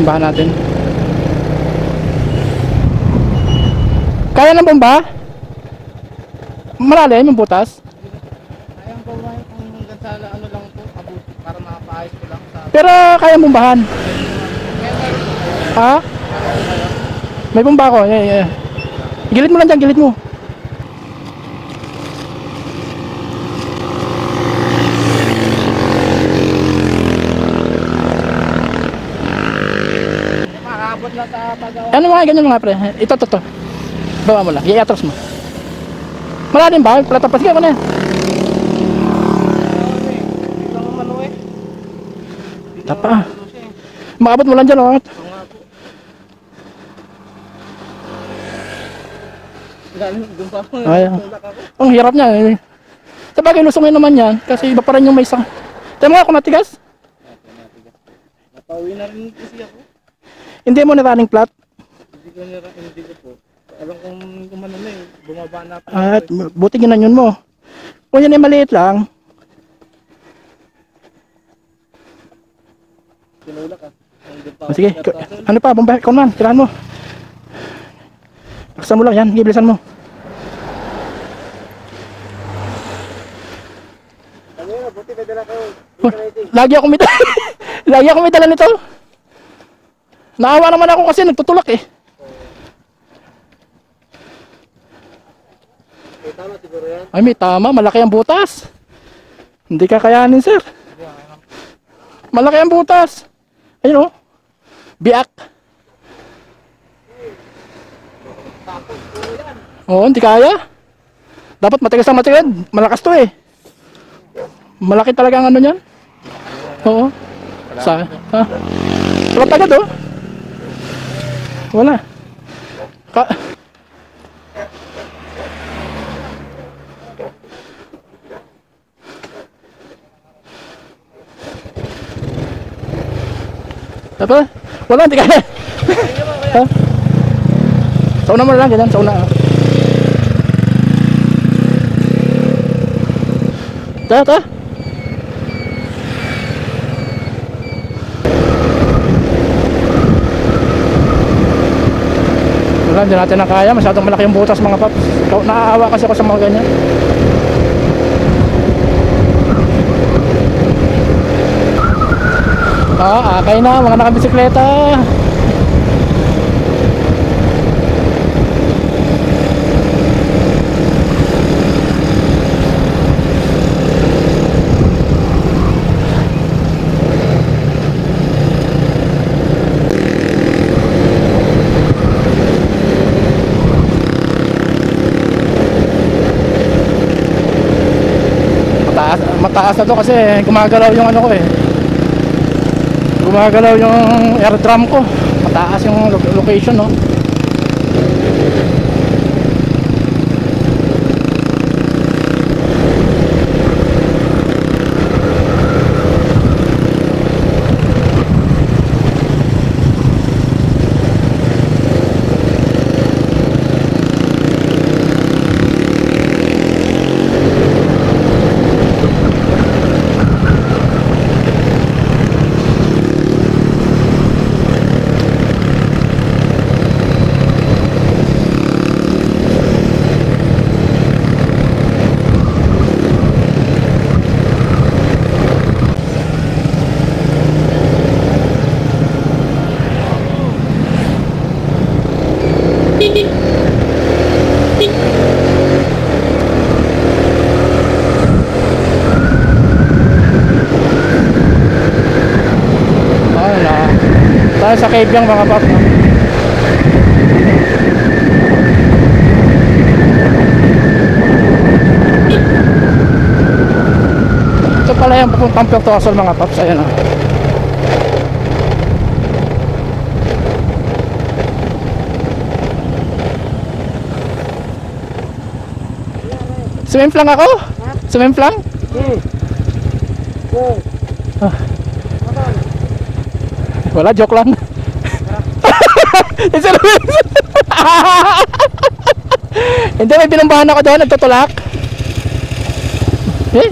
simbahan natin. Kaya ng bomba? Malalim yung butas? Kaya ang bomba kung hanggang sa ano lang po, abot para makapaayos ko lang sa... Pero kaya bombahan? Ha? May bomba ako. Gilid mo lang dyan, gilid mo. Makaabot lang sa pagawa. Ano mga ganyan mga pre? Ito. Bawa mo lang, i-atras mo. Malalim ba? Platapas ka na yan. Dito ang ano eh. Tapa. Maabot mo lang dyan, oh. Doon pa ako. Ay, ang hirap niya eh. Sabagay, lusungin naman yan. Kasi iba pa rin yung may isang. Tayo mo nga kung matigas. Napauwi na rin kasi ako. Hindi mo na running flat. Hindi ko po. Alam kong kumano na eh. Bumaba na ako. At buti ginanyon mo. Kung yan ay maliit lang. Tinulak ah. Sige, ano pa, bomba, ikaw man, tirahan mo. Laksan mo lang yan, gibilisan mo. Ano yun, buti may dala kayo. Lagi ako may dala. Lagi ako may dala nito. Naawa naman ako kasi nagtutulak eh. May tama siguro yan. Ay, may tama, malaki ang butas. Hindi kakayanin, sir. Malaki ang butas. Ayun oh. Biak. Oo, hindi kaya. Dapat matigas ang matigas. Malakas to eh. Malaki talaga ang ano niyan. Oo. Sa, ha? Wala agad oh. Wala. Apa? Wala, hindi kaya. Ha? Sauna mo na lang, ganyan, sauna. Ta. Wala, hindi natin na kaya. Masyadong malaki yung butas mga paps. Naaawa kasi ako sa mga ganyan. Akay na, mga nakabisikleta. Mataas na to kasi gumagalaw yung ano ko eh. Gumagalaw yung air drum ko. Mataas yung location, no. Tayo sa cave yung mga pop. Ito pala yung papuntang Puerto mga paps. Ayan o. Sumemplang ako? Sumemplang? Wala, joke lang. Hindi, may binumbahan ako doon, nagtutulak. Eh?